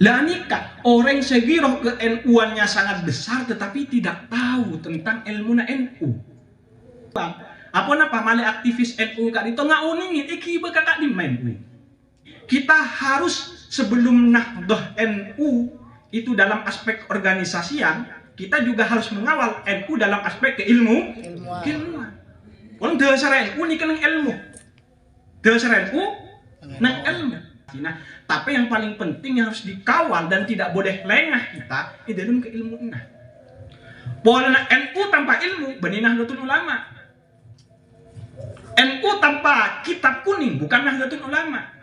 Lah nikah orang segiroh ke NU-annya sangat besar tetapi tidak tahu tentang ilmu na NU. Apa napa male aktivis NU kak itu ngauningin iki kakak di main. Kita harus sebelum nahdoh NU itu dalam aspek organisasian, kita juga harus mengawal NU dalam aspek keilmuan. Orang dasar NU ini kan ilmu. Dasar NU nang ilmu. Nah, tapi yang paling penting yang harus dikawal dan tidak boleh lengah kita di dalam keilmuan. Pola NU tanpa ilmu benih Nahdlatul Ulama. NU tanpa kitab kuning bukan Nahdlatul Ulama.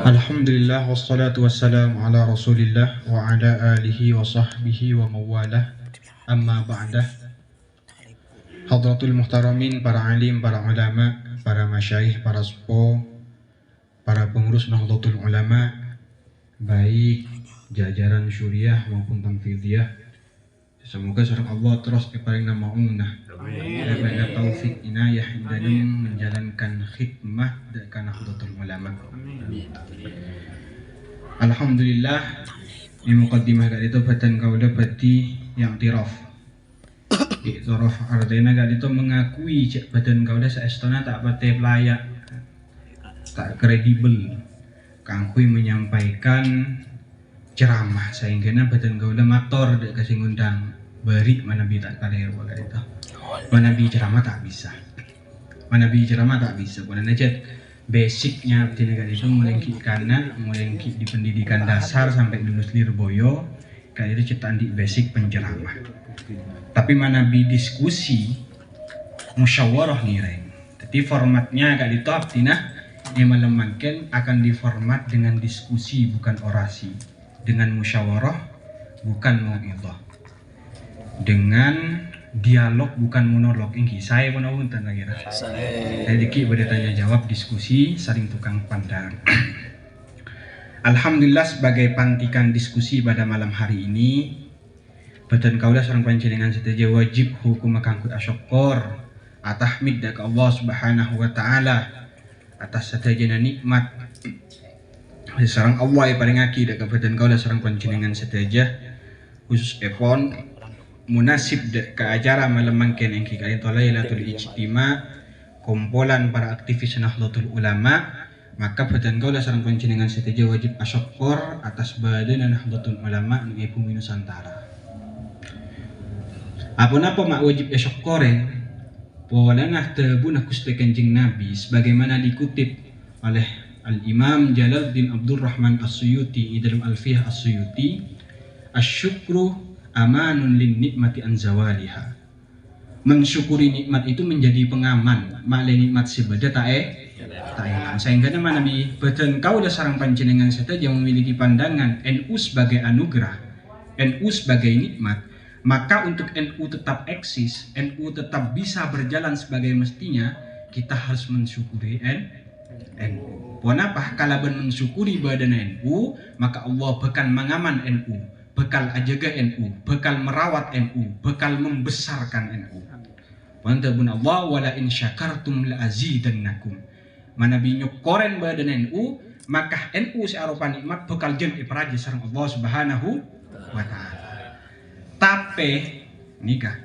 Alhamdulillah wassalatu wassalamu ala Rasulillah wa ala alihi wa sahbihi wa mawalah. Amma ba'dah. Hadratul muhtaramin, para alim, para ulama, para masyayikh, para sepuh, para pengurus Nahdlatul Ulama, baik jajaran syuriah maupun tanfidiyah. Semoga surah Allah terus keparing nama ummah. Daripada taufik inayah dalam menjalankan khidmah dekat Nahdlatul Ulama. Alhamdulillah, di muqaddimah kali itu batan kaula bati yang tiraf. Iktiraf artinya kali itu mengakui cek badan kaula saestona tak pate layak, tak kredibel. Kangkui menyampaikan ceramah sehingga badan kaula mator dek kasih ngundang beri mana bi tak kalir wae itu. Mana bi ceramah tak bisa. Mana bi ceramah tak bisa. Boleh necet basicnya di negara itu mulai di pendidikan dasar sampai lulus Lirboyo kali itu ciptaan di basic penceramah. Tapi mana bi diskusi musyawarah nih reng. Jadi formatnya kali itu artinya yang melemahkan akan diformat dengan diskusi bukan orasi, dengan musyawarah bukan mau'idhah, dengan dialog bukan monolog. Ini saya pun awun tan lagi. Jadi ki bertanya jawab diskusi saling tukang pandang. Alhamdulillah sebagai pantikan diskusi pada malam hari ini, badan kaula sareng panjenengan sedaja wajib hukum kanggo asyukur atahmid dak Allah Subhanahu wa taala atas sadayana nikmat sareng Allah yang paling aki dak badan kaula sareng panjenengan sedaja khusus epon munasib ke acara malam mangken yang kali itu Lailatul Ijtima, kumpulan para aktivis Nahdlatul Ulama. Maka badan kaula sareng panjenengan sedaja wajib asyukur atas badan Nahdlatul Ulama di bumi Nusantara. Apa-apa mak wajib asyukurin pola nahdabun Gusti Kanjeng Nabi sebagaimana dikutip oleh Al-Imam Jalaluddin Abdurrahman As-Suyuti dalam Alfiyah As-Suyuti, asyukru amanun lin nikmati an zawaliha. Mensyukuri nikmat itu menjadi pengaman makle nikmat sebeda tak hilang. Sehingga nama Nabi badan kaula sareng panjenengan saja yang memiliki pandangan NU sebagai anugerah, NU sebagai nikmat, maka untuk NU tetap eksis, NU tetap bisa berjalan sebagai mestinya, kita harus mensyukuri NU. Kenapa? Kalau mensyukuri badan NU, maka Allah bakal mengaman NU, bakal ajaga NU, bakal merawat NU, bakal membesarkan NU. Wantapun Allah wala in syakartum la azidannakum. Manabi nyukoren badan NU, maka NU searupa nikmat bakal jen ipraji sareng Allah Subhanahu wa taala. Tapi nikah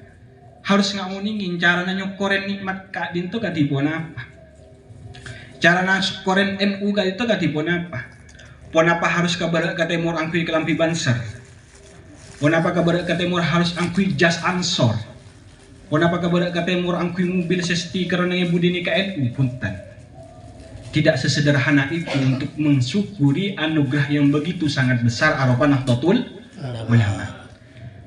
harus ngamuningin caranya nyukoren nikmat kak dinto katipun apa? Caranya nyukoren NU kak itu katipun apa? Ponapa harus kabar katemur angkui kelampi banser? Ponapa kabar katemur harus angkui jas ansor? Ponapa kabar katemur angkui mobil sesti karena ibu dini ka NU punten? Tidak sesederhana itu untuk mensyukuri anugerah yang begitu sangat besar arupa Nahdlatul Ulama.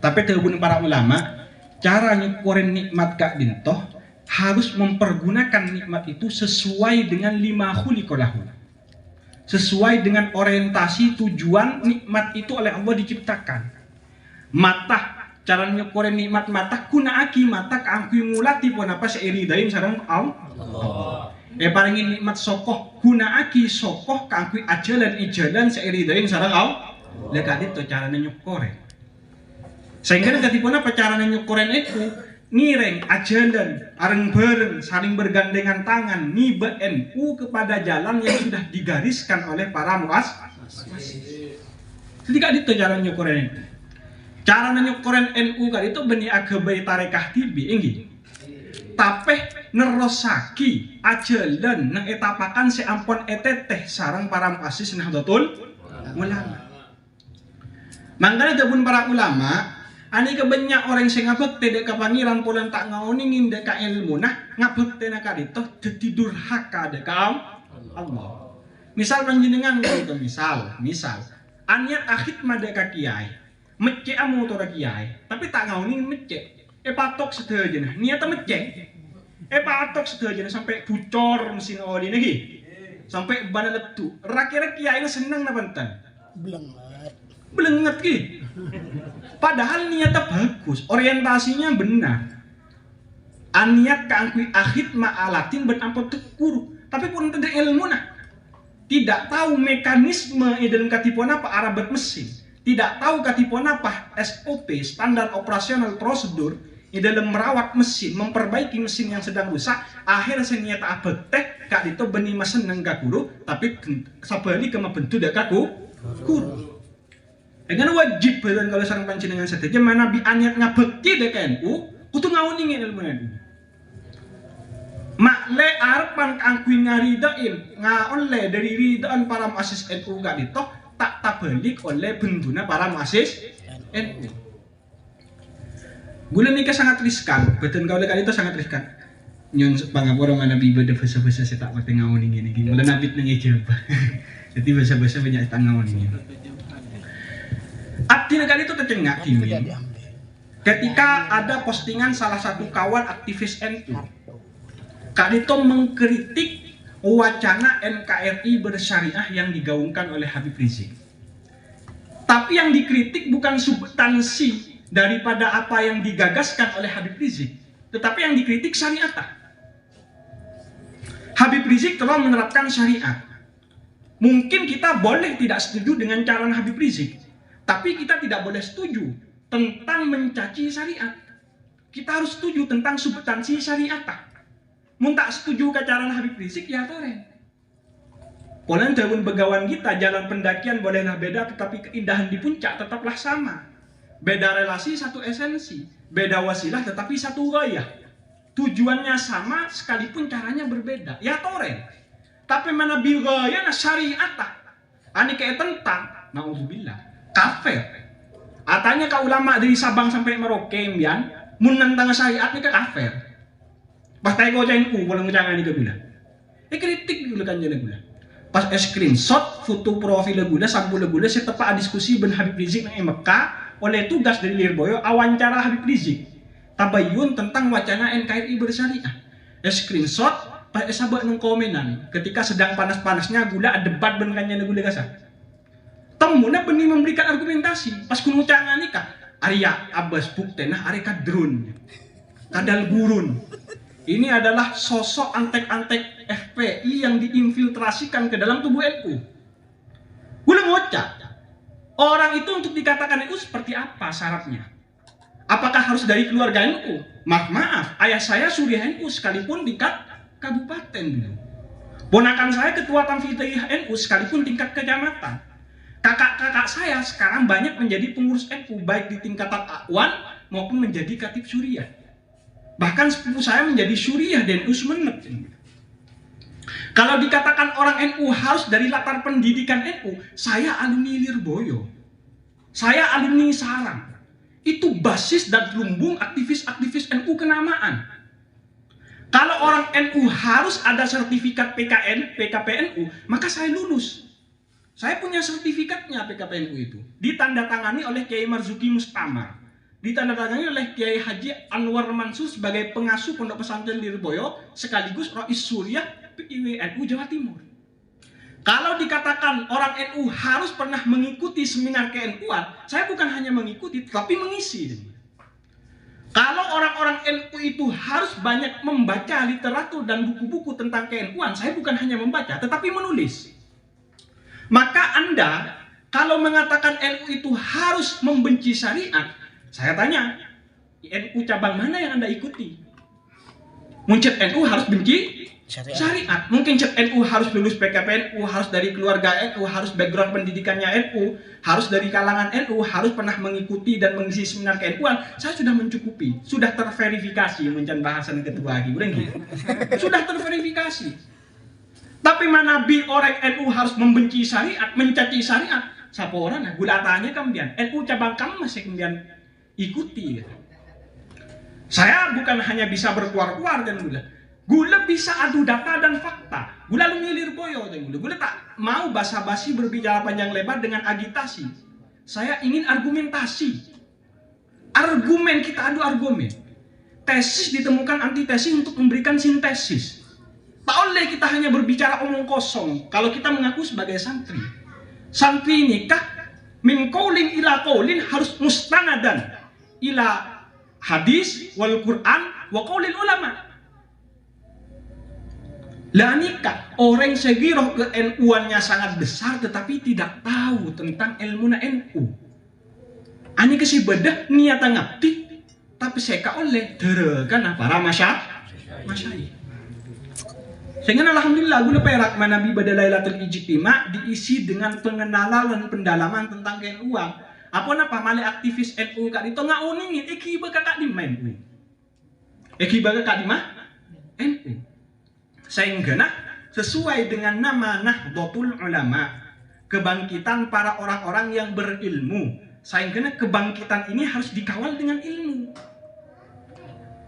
Tapi terbun para ulama, cara nyukurin nikmat kak dintoh harus mempergunakan nikmat itu sesuai dengan lima khuliqalahu. Sesuai dengan orientasi tujuan nikmat itu oleh Allah diciptakan. Mata, cara nyukurin nikmat mata kuna aki mata kaangkui ngulati pun apa seiri daim sareng Allah. Paringin nikmat sokoh kuna aki sokoh kaangkui ajalan seiri daim sareng Allah. Lekat itu cara nyukurin. Sehingga nanti pun apa cara nyukurin itu ngireng ajalan areng bareng saling bergandengan tangan niba NU kepada jalan yang sudah digariskan oleh para muassis. Ketika itu jalan nyokoren cara nyokoren NU kan itu beni agabai tarekah tibi ingin tapi nerosaki ajalan nang etapakan seampun eteteh sarang para muassis Nahdlatul Ulama. Mangkana jabun para ulama, ani kebanyak orang sing ngabekte dek ka pangeran polan tak ngaoningin dek ka ilmu nah ngabekte na kadito dadi durhaka dek ka Allah. Misal panjenengan itu misal aniat akhid mah dek ka kiai, mecce amu to kiai, tapi tak ngaoningin mecce. Patok sedaya nah, niat mecce. Patok sedaya sampai bocor mesin oli lagi. Sampai bana letu. Rakira kiai seneng na banten. Belenget ki. Padahal niatnya bagus, orientasinya benar. Aniat keangkui akhid ma'alatin berampot tekuru. Tapi pun tidak ilmu nah. Tidak tahu mekanisme dalam katipon apa arabat mesin. Tidak tahu katipon apa SOP, standar operasional prosedur dalam merawat mesin, memperbaiki mesin yang sedang rusak. Akhirnya niat abet teh kak itu benih mesin nggak guru, tapi sabali kema bentuk dak kaku guru. Dengan wajib dan kalau sarang panjenengan saja mana bi aniat ngabekti dek NU kudu ngauningin ilmu NU. Makle arpan kangkui ngaridain ngaonle dari ridaan para muassis NU gak ditoh tak tabalik oleh benduna para muassis NU. Gula nikah sangat riskan, betul kau kali itu sangat riskan. Nyon pangapura mana bi beda bahasa-bahasa saya tak pati ngauningin ini. Gula nabit nangijab. Jadi bahasa-bahasa banyak tak ngauningin. Abdi negara itu tercengang Kimin ketika ada postingan salah satu kawan aktivis NU kali itu mengkritik wacana NKRI bersyariah yang digaungkan oleh Habib Rizik. Tapi yang dikritik bukan substansi daripada apa yang digagaskan oleh Habib Rizik, tetapi yang dikritik syariat. Habib Rizik telah menerapkan syariat. Mungkin kita boleh tidak setuju dengan cara Habib Rizik, tapi kita tidak boleh setuju tentang mencaci syariat. Kita harus setuju tentang substansi syariat. Mun tak setuju ke cara Habib Rizik ya toren. Polan jalan begawan kita, jalan pendakian bolehlah beda, tetapi keindahan di puncak tetaplah sama. Beda relasi satu esensi, beda wasilah tetapi satu gaya. Tujuannya sama sekalipun caranya berbeda. Ya toren. Tapi mana bilgaya na syariat. Ani kayak tentang naudzubillah kafir. Atanya ka ulama dari Sabang sampai Merauke mbian mun nantang syariat ni ka kafir. Pas tay ko jain walang jangan ni ka gula. Kritik gula kan jana gula. Pas screenshot foto profil gula sampul gula saya tepa diskusi ben Habib Rizik nang Mekah oleh tugas dari Lirboyo awancara Habib Rizik. Tabayun tentang wacana NKRI bersyariah. Screenshot pas sabak nang komenan ketika sedang panas-panasnya gula debat ben kan jana gula kasa. Temuna benih memberikan argumentasi pas kunucangan nikah Arya Abbas bukti nah areka drone kadal gurun ini adalah sosok antek-antek FPI yang diinfiltrasikan ke dalam tubuh NU. Gula ngocak orang itu untuk dikatakan NU seperti apa syaratnya? Apakah harus dari keluarga NU? Maaf ayah saya suriah NU sekalipun tingkat kabupaten dulu. Ponakan saya ketua Tanfidiyah NU sekalipun tingkat kecamatan. Kakak-kakak saya sekarang banyak menjadi pengurus NU baik di tingkatan Akwan maupun menjadi Katib Syuriah. Bahkan sepupu saya menjadi Syuriah dan NU Sumeneb. Kalau dikatakan orang NU harus dari latar pendidikan NU, saya alumni Lirboyo. Saya alumni Sarang. Itu basis dan lumbung aktivis-aktivis NU kenamaan. Kalau orang NU harus ada sertifikat PKPNU, maka saya lulus. Saya punya sertifikatnya PKPNU itu. Ditandatangani oleh Kiai Marzuki Mustamar. Ditandatangani oleh Kiai Haji Anwar Mansur sebagai pengasuh Pondok Pesantren Lirboyo sekaligus Rais Suriah PIWNU Jawa Timur. Kalau dikatakan orang NU harus pernah mengikuti seminar ke-NU-an, saya bukan hanya mengikuti tetapi mengisi. Kalau orang-orang NU itu harus banyak membaca literatur dan buku-buku tentang ke-NU-an, saya bukan hanya membaca tetapi menulis. Maka Anda kalau mengatakan NU itu harus membenci syariat, saya tanya, NU cabang mana yang Anda ikuti? Mungkin NU harus benci syariat. Mungkin NU harus lulus PKPNU, harus dari keluarga NU, harus background pendidikannya NU, harus dari kalangan NU, harus pernah mengikuti dan mengisi seminar ke-NU-an. Saya sudah mencukupi, sudah terverifikasi mencan bahasan ketua lagi, sudah terverifikasi. Tapi mana bi orang NU harus membenci syariat, mencaci syariat? Siapa orang? Nah, gula tanya kemudian NU cabang kamu masih kemudian ikuti. Gitu. Saya bukan hanya bisa berkuar-kuar dan gula bisa adu data dan fakta. Gula lu ngilir boyo dan gula tak mau basa-basi berbicara panjang lebar dengan agitasi. Saya ingin argumentasi. Argumen, kita adu argumen. Tesis ditemukan antitesis untuk memberikan sintesis. Tak oleh kita hanya berbicara omong kosong. Kalau kita mengaku sebagai santri. Santri ini kah min qaulin ila qaulin harus mustanadan ila hadis wal Quran wa qaulil ulama. Lah nikah orang segiroh ke NU-annya sangat besar tetapi tidak tahu tentang ilmu NU. Ani kasih bedah niat ngabdi tapi seka oleh derekan para masyayikh. Sehingga alhamdulillah gula perak manabi pada Lailatul Ijtima diisi dengan pengenalan dan pendalaman tentang NU-an. Apa napa male aktivis NU kak itu ngauningin iki bakak di main NU. Iki bakak di mah NU. Sehingga sesuai dengan nama Nahdlatul Ulama, kebangkitan para orang-orang yang berilmu. Sehingga kebangkitan ini harus dikawal dengan ilmu.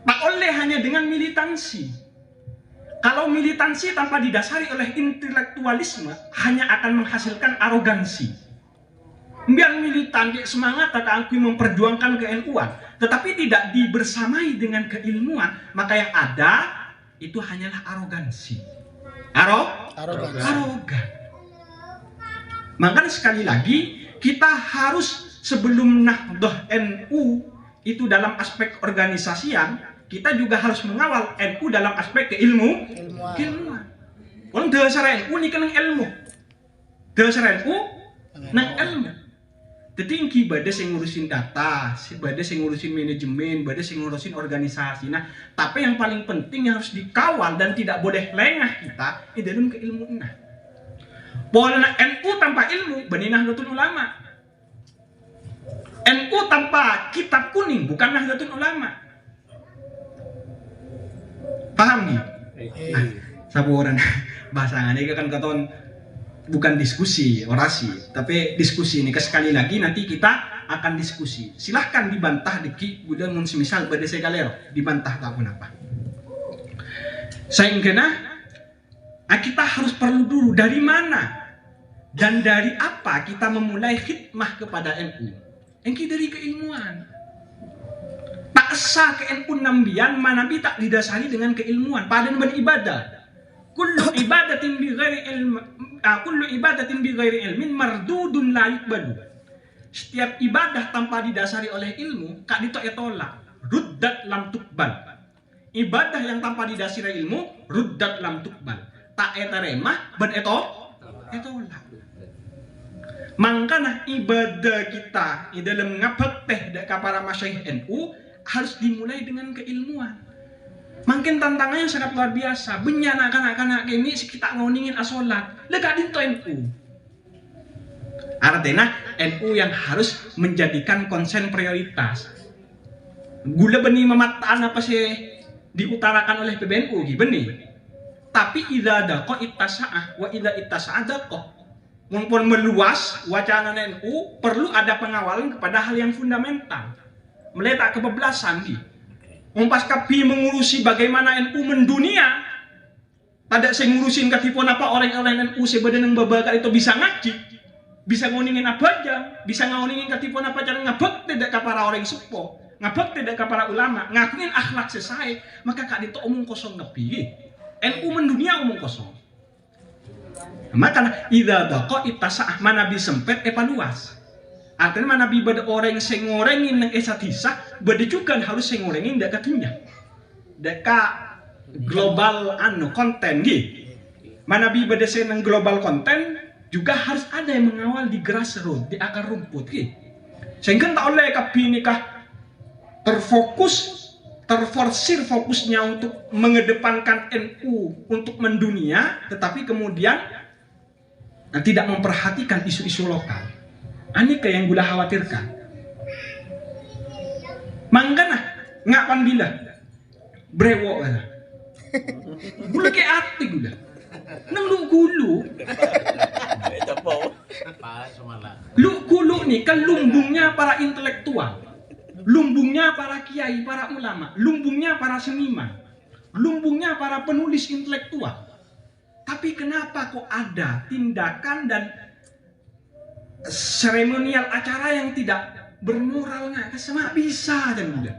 Tak oleh hanya dengan militansi. Kalau militansi tanpa didasari oleh intelektualisme hanya akan menghasilkan arogansi. Biar militan semangat tak akui memperjuangkan ke-NU-an, tetapi tidak dibersamai dengan keilmuan, maka yang ada itu hanyalah arogansi. Arogan. Makanya sekali lagi kita harus sebelum Nahdlatul NU itu dalam aspek organisasian, kita juga harus mengawal NU dalam aspek keilmuan. Orang dasar NU ini kan ilmu. Dasar NU nang ilmu. Jadi bada sing ngurusin data, bada sing ngurusin manajemen, bada sing ngurusin organisasi. Nah, tapi yang paling penting yang harus dikawal dan tidak boleh lengah kita di dalam keilmuan. Pola NU tanpa ilmu, benih Nahdlatul Ulama. NU tanpa kitab kuning, bukan Nahdlatul Ulama. Paham nih? Nah, sabu orang bahasannya kan katon bukan diskusi, orasi, tapi diskusi ini. Sekali lagi nanti kita akan diskusi. Silahkan dibantah deki, udah semisal pada saya galero, dibantah tak kenapa. Sehingga kita harus perlu dulu dari mana dan dari apa kita memulai khidmah kepada NU. Engki dari keilmuan. Tak sah ke NU nambian manabi tak didasari dengan keilmuan. Padahal beribadah. Kullu ibadatin bi ghairi ilmin mardudun la yuqbalu. Setiap ibadah tanpa didasari oleh ilmu kak ditolak, ruddat lam tuqbal. Ibadah yang tanpa didasari ilmu ruddat lam tuqbal. Tak etaremah ben etolak. Mangkana ibadah kita di dalam ngabekti dek para masyayikh NU harus dimulai dengan keilmuan. Makin tantangannya sangat luar biasa. Benyana anak-anak ini kita ngoningin asolat. Dekat itu NU. Artinya NU yang harus menjadikan konsen prioritas. Gula benih memataan apa sih diutarakan oleh PBNU benih. Tapi idza daqa ittasa'ah wa idza ittasa'ah daqa. Mumpun meluas wacana NU perlu ada pengawalan kepada hal yang fundamental. Meletak kebablasan di. Pas kapi mengurusi bagaimana NU mendunia, pada saya ngurusin katipun apa orang-orang NU sebadan yang babakar itu bisa ngaji, bisa ngoningin apa aja, bisa ngoningin katipun apa cara ngabek tidak ke para orang sepo, ngabek tidak ke para ulama, ngakuin akhlak sesuai, maka kak itu omong kosong ngepi, NU mendunia omong kosong. Maka idza daqa ittasa'ah manabi sempet luas. Artinya mana bibad orang sing ngorengin ng esatisa, bade juga harus sing ngorengin deka dunia, deka global konten gitu. Mana bibad sing ng global konten juga harus ada yang mengawal di grassroots, di akar rumput gitu. Sehingga tak oleh kapi nikah terforsir fokusnya untuk mengedepankan NU untuk mendunia, tetapi kemudian tidak memperhatikan isu-isu lokal. Ini yang gula khawatirkan. Mangkana ngapan bila brewok lah. Gula ke ati gula. Nang lu gulu. Lu gulu nih kan lumbungnya para intelektual. Lumbungnya para kiai, para ulama, lumbungnya para seniman, lumbungnya para penulis intelektual. Tapi kenapa kok ada tindakan dan seremonial acara yang tidak bermoral nggak? Sama bisa dan udah.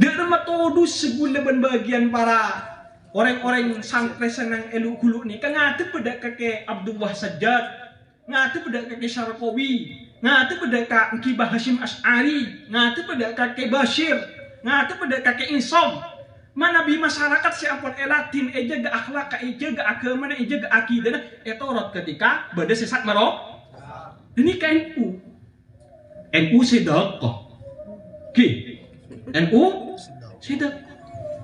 Dari metode sebulan bagian para orang-orang santri senang elu gulu nih kan ngate pada kakek Abdullah Sajjad, ngate pada kakek Syarqawi, ngate pada kakek Hashim Asy'ari, ngate pada kakek Bashir, ngate pada kakek Insom. Mana bi masyarakat siapun elatin eja ga akhlak, eja ga agama, eja ga akidah, etorot ketika pada sesat marok. Ini ke NU sedekah. NU sedekah.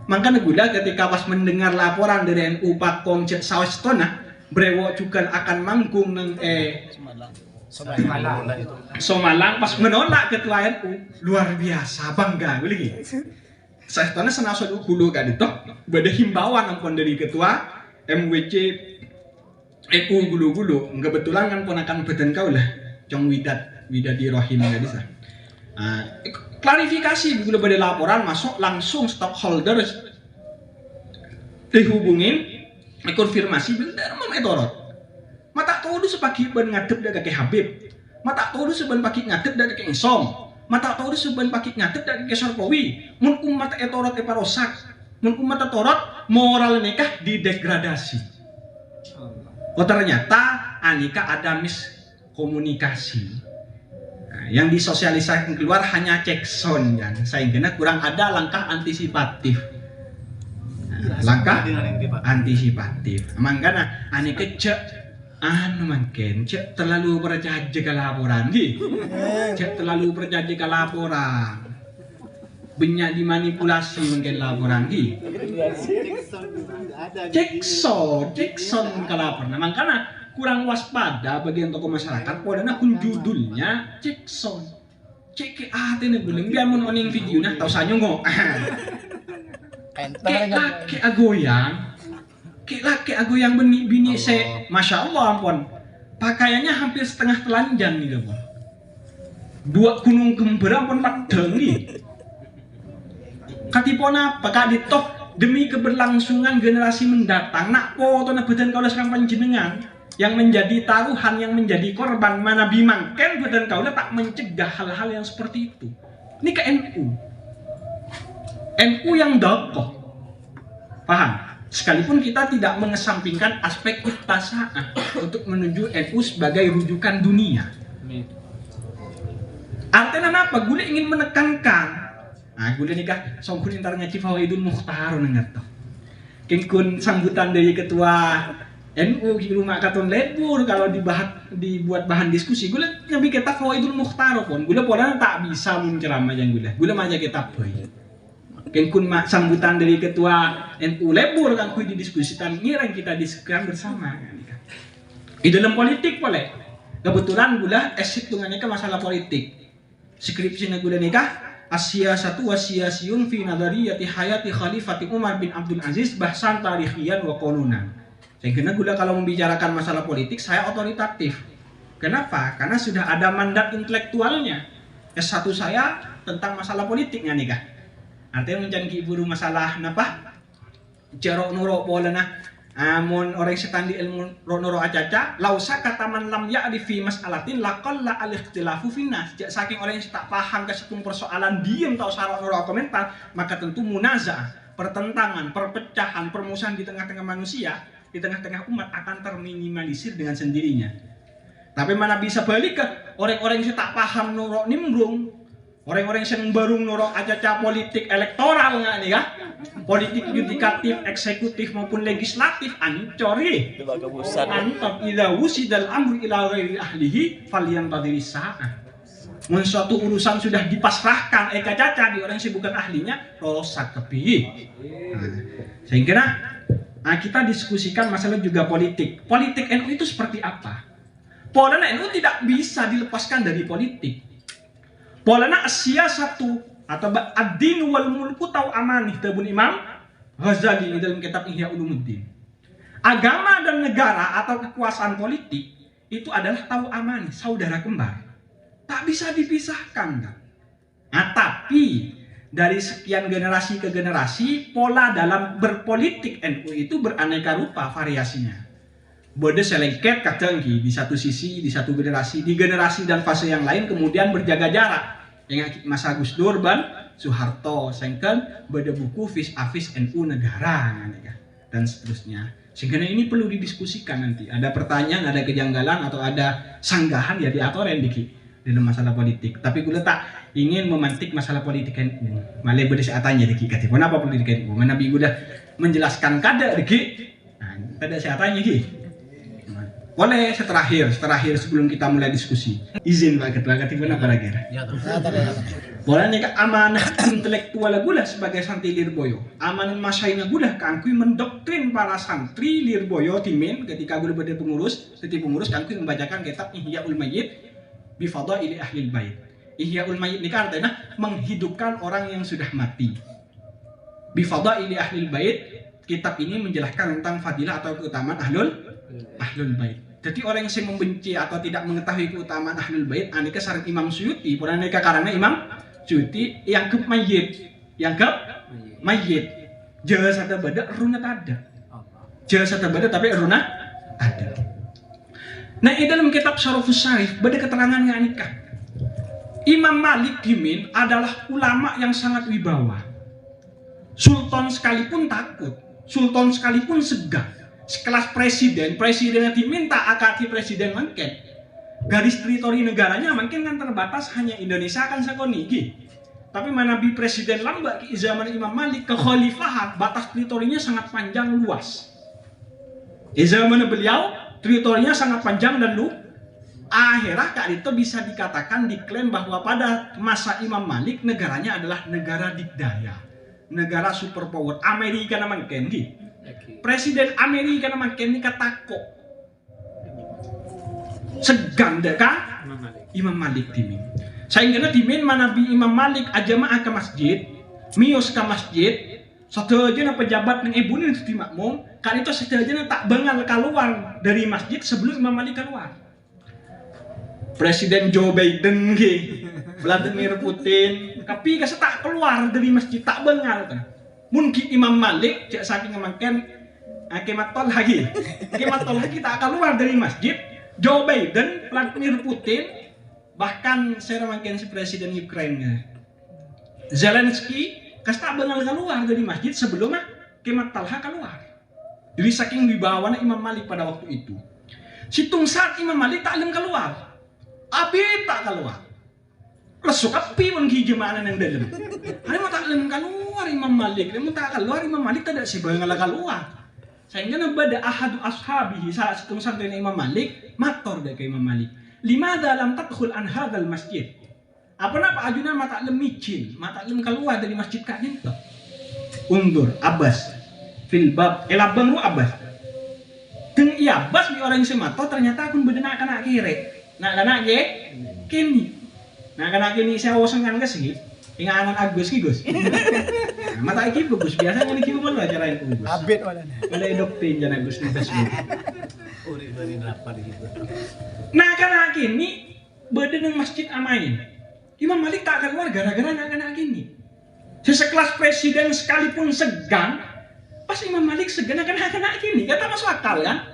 Makanya gula ketika pas mendengar laporan dari NU Pakom Cek Sawestona, brewo juga akan manggung nang Somalang pas menolak ketua NU, luar biasa bangga lagi. Sawestona senasut gulu kan itu, beda himbauan ampun dari ketua MWC NU gulu-gulu, kebetulan kan ponakan beden kau lah, Cong Widadi Rohim nggak bisa. Klarifikasi gula pada laporan masuk langsung stockholder dihubungin konfirmasi benar etorot mata tahu du sepaki ben ngadep dah kakek Habib, mata tahu du seben paki ngadep dah kakek Insom, mata tahu du seben paki ngadep dah kakek Syarqawi, mun umat etorot parosak, mun umat etorot moral nikah didegradasi. Oh ternyata anika ada miskomunikasi. Yang disosialisasikan keluar hanya cek sound kan, sehingga kurang ada langkah antisipatif. Langkah antisipatif. Makanya ane kecek mungkin cek terlalu percaya ke laporan cek terlalu percaya ke laporan, banyak dimanipulasi mungkin laporan cek sound ke laporan. Makanya kurang waspada bagian tokoh masyarakat podana kun judulnya cek sound cek ke nih belum biar mun oning video nah tau sanyo ngo ke agoyang bini se masya Allah ampun pakaiannya hampir setengah telanjang nih gak dua gunung kembar ampun padang nih katipona apakah ditok demi keberlangsungan generasi mendatang nak foto na badan kaulah sekarang panjenengan yang menjadi taruhan, yang menjadi korban, mana bimangken badan kaulah tak mencegah hal-hal yang seperti itu. Ini ke NU yang dokoh, paham? Sekalipun kita tidak mengesampingkan aspek iktasa'ah untuk menuju NU sebagai rujukan dunia. Artinya apa? Gue ingin menekankan. Nah, gue nikah songkun intar ngaji Fawaidul Mukhtar ngerti. Kengkun sambutan dari ketua NU di rumah katon lebur kalau dibuat bahan diskusi gue nyambi kita Fawaidul Mukhtar pun gue pola tak bisa menceramah yang gue maja kita boy kengkun sambutan dari ketua NU lebur kan kui didiskusikan ngira yang kita diskusikan bersama di dalam politik boleh kebetulan gue esit tungannya ke masalah politik skripsinya gue nikah Asyasatu wasiyasiyun fi nadariyati hayati Khalifati Umar bin Abdul Aziz bahsan tarikhian wa qanunan. Sehingga gula kalau membicarakan masalah politik saya otoritatif. Kenapa? Karena sudah ada mandat intelektualnya. S1 saya tentang masalah politiknya nih kah. Artinya mencari buru masalah napa? Jarok nurok bola nah. Amun orang setandi ilmu nurok acaca, lausa kataman lam ya'rif fi mas'alatin laqalla al-ikhtilafu finnas. Saking orang yang tak paham ke satu persoalan diam tahu sarok nurok komentar, maka tentu munaza'ah, pertentangan, perpecahan, permusuhan di tengah-tengah manusia, di tengah-tengah umat akan terminimalisir dengan sendirinya. Tapi mana bisa balik ke orang-orang yang tak paham nurok nimbrung, orang-orang yang baru nurok aja politik elektoral nggak nih ya, politik yudikatif, eksekutif maupun legislatif ancor antab idza wusidal amru ila ghairi ahlihi falyantadhiris sa'ah. Mun suatu urusan sudah dipasrahkan eka caca di orang yang bukan ahlinya, rosak kepi. Saya kira kita diskusikan masalah juga politik. Politik NU itu seperti apa? Polana NU tidak bisa dilepaskan dari politik. Polana Asia satu atau ad-din wal mulku tau amanih tabun Imam Ghazali dalam kitab Ihya Ulumuddin. Agama dan negara atau kekuasaan politik itu adalah tau amanih, saudara kembar. Tak bisa dipisahkan kan? Nah, tapi dari sekian generasi ke generasi, pola dalam berpolitik NU itu beraneka rupa variasinya. Bode selengket kadang di satu sisi, di satu generasi, di generasi dan fase yang lain kemudian berjaga jarak. Yang masa Gus Dur ban Soeharto sengken beda buku vis avis NU negara dan seterusnya. Sehingga ini perlu didiskusikan nanti. Ada pertanyaan, ada kejanggalan atau ada sanggahan ya diatoren dikit dalam masalah politik. Tapi gue tak ingin memantik masalah politik NU. Malah gue saya tanya dikit kata, kenapa politik NU? Mana bi gue udah menjelaskan kada dikit. Nah, kada saya tanya dikit. Boleh terakhir sebelum kita mulai diskusi. Izin Pak Ketua, kata kenapa lagi? Boleh nih amanah intelektual gula sebagai santri Lirboyo. Amanah masyayna gula kangkui mendoktrin para santri Lirboyo timin ketika gula berde pengurus, setiap pengurus kangkui membacakan kitab Ihyaul Mayyit bi fadaili ahlil bait. Ihyaul Mayyit ini kan artinya menghidupkan orang yang sudah mati. Bi fadaili ahlil bait, kitab ini menjelaskan tentang fadilah atau keutamaan ahlul bait. Jadi orang yang membenci atau tidak mengetahui keutamaan ahlul bait, aneka syarat Imam Suyuti, pun aneka karena Imam Suyuti yang ke mayit, jangan sadar beda runa ada, jangan sadar beda tapi runa ada. Nah, di dalam kitab Syarafus Syarif beda keterangan yang aneka. Imam Malik Dimin adalah ulama yang sangat wibawa. Sultan sekalipun takut, sultan sekalipun segan. Sekelas presidennya diminta akati presiden mungkin garis teritori negaranya mungkin kan terbatas hanya Indonesia kan sakonigi. Tapi manabi presiden lamba di zaman Imam Malik kekhalifahan batas teritorinya sangat panjang luas. Di zaman beliau teritorinya sangat panjang dan luas. Akhirnya kak itu bisa dikatakan diklaim bahwa pada masa Imam Malik negaranya adalah negara dikdaya, negara superpower. Amerika namanya Kendi. Presiden Amerika nama Kenny katako segan deka Imam Malik dimin. Saya kira dimin manabi Imam Malik ajamaah ke masjid, mios ke masjid, satu aja pejabat yang ibu ini di makmum, kan itu satu aja tak bengal keluar dari masjid sebelum Imam Malik keluar. Presiden Joe Biden, Vladimir Putin, tapi kasih tak keluar dari masjid tak bengal kan. Mungkin Imam Malik cek saking ngemakan kematol lagi tak keluar dari masjid. Joe Biden, Vladimir Putin, bahkan saya makin si presiden Ukraina Zelensky kas tak bengal keluar dari masjid sebelum kematol keluar. Jadi saking wibawana Imam Malik pada waktu itu. Situng saat Imam Malik tak lem keluar, abi tak keluar. Lesuk api pun jemaah yang dalam. Hari mau tak lem keluar Imam Malik, dia mau tak keluar Imam Malik tidak sih bengal keluar. Sehingga nabada ahadu ashabihi saat situng santri Imam Malik mator deh ke Imam Malik. Lima dalam tadkhul an hadzal masjid. Apa ajunan mata lem micin, mata lem keluar dari masjid kak itu. Undur Abbas fil bab elabang ru Abbas. Teng iya Abbas di orang semato ternyata akun bedenak kana kire. Nak kana ye kini. Nah kana kini saya wosengan ke sih. Inganan Agus ki Gus. Mata iki bagus biasanya niki ku malu acara itu Gus. Abet walana. Oleh doktrin jana Gus di Facebook. Uri dari lapar gitu. Nah kana kini bedeneng masjid amain. Imam Malik tak keluar gara-gara anak-anak kini. Sekelas presiden sekalipun segan, pas Imam Malik segan anak-anak kini, kata masuk akal kan?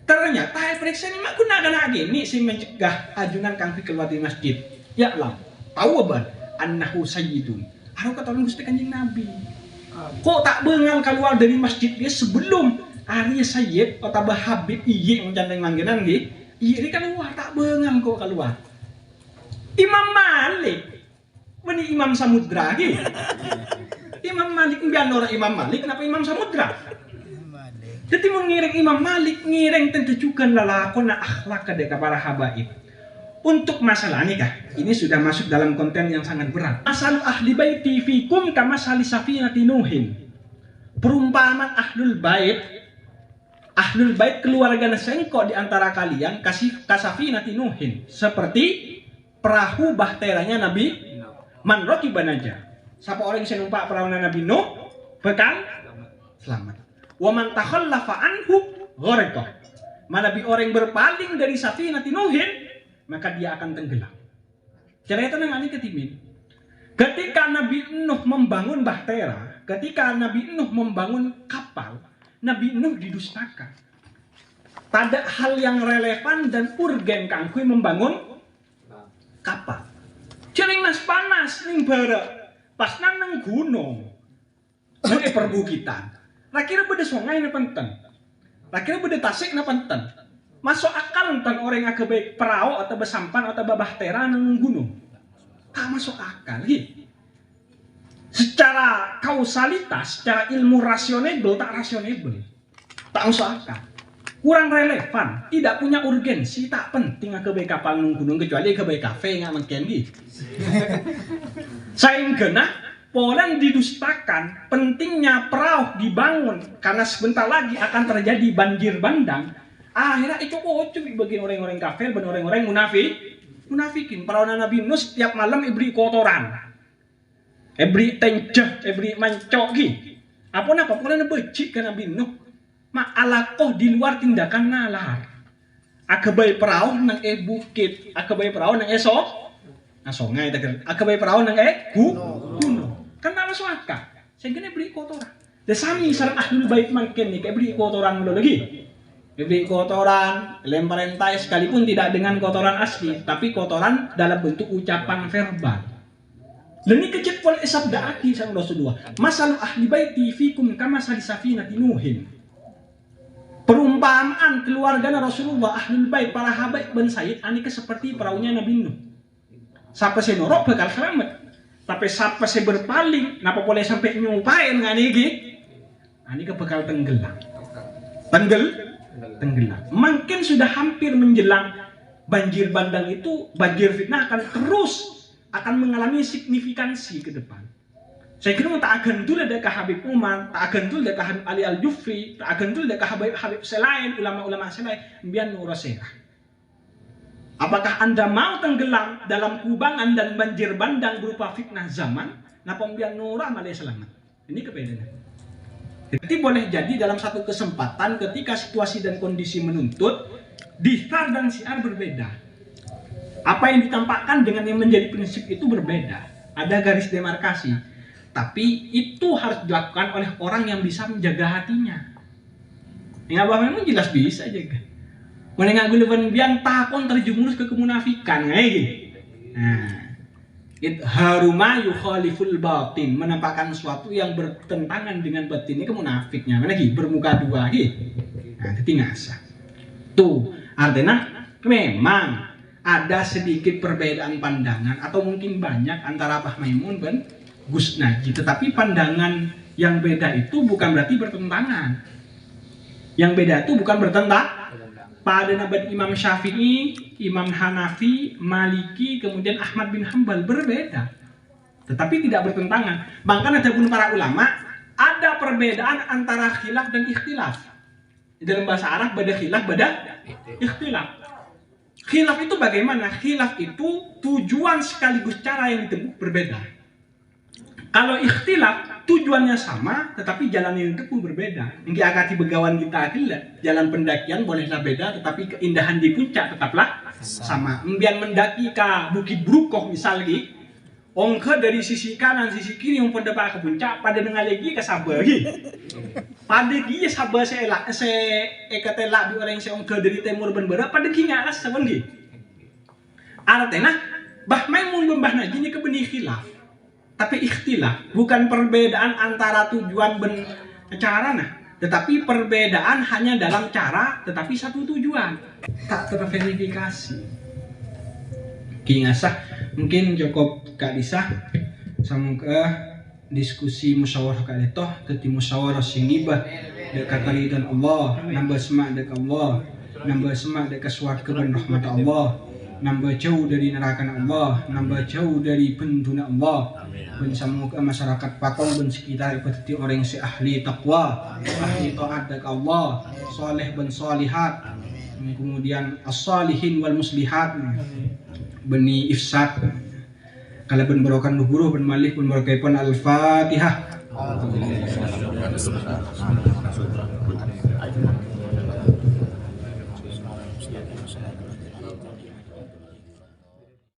Ternyata periksa ini aku anak-anak kini sing mencegah ajunan kangfi keluar dari masjid. Ya lah, tahu apa? Annahu sayyidun. Harus kata orang Gusti Kanjeng Nabi. Kok tak bengal keluar dari masjid dia sebelum Arya Sayyid atau Habib iye mencandeng manggenan nggih. Iye keluar tak bengal kok keluar. Imam Malik meni Imam Samudra nggih. Imam Malik mbiyen ora Imam Malik kenapa Imam Samudra? Jadi mau ngiring Imam Malik ngiring tentu juga lalakon akhlak kadek para habaib. Untuk masalah nikah, ini sudah masuk dalam konten yang sangat berat. Masalu ahli baiti fikum kamasali safinati Nuhin. Perumpamaan ahlul bait keluarga sengkok di antara kalian kasafinati Nuhin, seperti perahu bahteranya Nabi man rakiban aja. Siapa orang yang numpak perahu Nabi Nuh bekal selamat. Wa man takhallafa anhu gharqa. Mana bi orang berpaling dari safinati Nuhin, maka dia akan tenggelam. Cerita nang ani ketimin. Ketika Nabi Nuh membangun bahtera, ketika Nabi Nuh membangun kapal, Nabi Nuh didustakan. Pada hal yang relevan dan urgen kangkui membangun kapal. Cering nas panas ning bara, pas nang gunung. Nang perbukitan. Rakira beda sungai na penten. Rakira beda tasik na penten. Masuk akal tentang orang yang kebaik perahu atau besampan atau bahtera nang gunung. Tak masuk akal. Secara kausalitas, secara ilmu rasionable, tak rasionable. Tak masuk akal. Kurang relevan, tidak punya urgensi, tak penting kebaik kapal nang gunung kecuali kebaik kafe nggak mungkin gitu. Sehingga Poland didustakan pentingnya perahu dibangun karena sebentar lagi akan terjadi banjir bandang. Akhirnya itu cuma bagi orang-orang kafir dan orang-orang munafikin. Para Nabi Nuh setiap malam ibri kotoran, ibri tenceh, ibri mancok apa pokoknya becik ke Nabi Nuh. Mak alakoh di luar tindakan nalar. Akabai perahu nang bukit, akabai perahu nang sungai, akabai perahu nang gunung. Kan tak masuk akal. Sehingga ibri kotoran. Desami sarang ahlul bait makin nih, ibri kotoran dulu lagi. Ibri kotoran, lemparan tai sekalipun tidak dengan kotoran asli, tapi kotoran dalam bentuk ucapan verbal. Dan ini kecil oleh sabda aki sang Rasulullah. Masalu ahli baiti fikum kamasali safinati Nuhin. Perumpamaan keluarga Rasulullah ahlul bait para habaib ben Sayyid ani seperti perahunya Nabi Nuh. Siapa sih norok bakal selamat. Tapi siapa sih berpaling, napa boleh sampai nyumpain ngani iki? Ani bakal tenggelam. Tenggelam. Mungkin sudah hampir menjelang banjir bandang itu, banjir fitnah akan mengalami signifikansi ke depan. Saya kira tak akan dulu ada Habib Umar, tak akan dulu ada Habib Ali Al-Jufri, tak akan dulu ada Habib selain ulama-ulama selain biar nurasera. Apakah Anda mau tenggelam dalam kubangan dan banjir bandang berupa fitnah zaman? Napa biar nurah malah selamat? Ini kebedaannya. Jadi boleh jadi dalam satu kesempatan ketika situasi dan kondisi menuntut, dihar dan syiar berbeda. Apa yang ditampakkan dengan yang menjadi prinsip itu berbeda. Ada garis demarkasi. Tapi itu harus dilakukan oleh orang yang bisa menjaga hatinya. Yang abah memang jelas bisa jaga. Menengah guluban biang takon terjumus ke kemunafikan. Nah. Haruma yukhaliful batin, menampakkan sesuatu yang bertentangan dengan batin. Ini kemunafiknya mana lagi bermuka dua nah itu ngasa tuh artinya memang ada sedikit perbedaan pandangan atau mungkin banyak antara Pak Maimun dan Gus Naji, tetapi pandangan yang beda itu bukan berarti bertentangan. Yang beda itu bukan bertentangan. Pada nabat Imam Syafi'i, Imam Hanafi, Maliki, kemudian Ahmad bin Hambal berbeda, tetapi tidak bertentangan. Bahkan ada pun para ulama ada perbedaan antara khilaf dan ikhtilaf. Di dalam bahasa Arab beda khilaf, beda ikhtilaf. Khilaf itu bagaimana? Khilaf itu tujuan sekaligus cara yang ditempuh berbeda. Kalau ikhtilaf tujuannya sama, tetapi jalan yang ditempuh berbeda. Yang akati begawan kita adalah jalan pendakian bolehlah beda, tetapi keindahan di puncak tetaplah sama. Embian mendaki ke Bukit Brukoh misalnya, ongke dari sisi kanan sisi kiri yang pendepak ke puncak, pada dengan lagi ke Sabah. Pada dia Sabah saya ekatelak di orang yang saya ongke dari timur berbeda, pada kia as sebengi. Artinya bah Maimun Mbah Naji ini kebenih khilaf. Tapi ikhtilaf bukan perbedaan antara tujuan dan cara, tetapi perbedaan hanya dalam cara, tetapi satu tujuan. Tak terverifikasi. Kingasah mungkin cukup Kak Lisa sama ke diskusi musyawarah Kak Letoh, teti musyawarah singibah dekat kali dan Allah, nambah semak dekat Allah, nambah semak dekat suarga dan rahmat Allah. nambah jauh dari neraka Allah, nambah jauh dari bentuna Allah. Ben samuga masyarakat Patong ben sekitar berarti orang si ahli takwa, ahli taat dak Allah, soleh ben solihat, kemudian as-salihin wal muslihat, beni ifsad. Kalau ben berokan luhuru ben malih ben berkaipan al-Fatihah.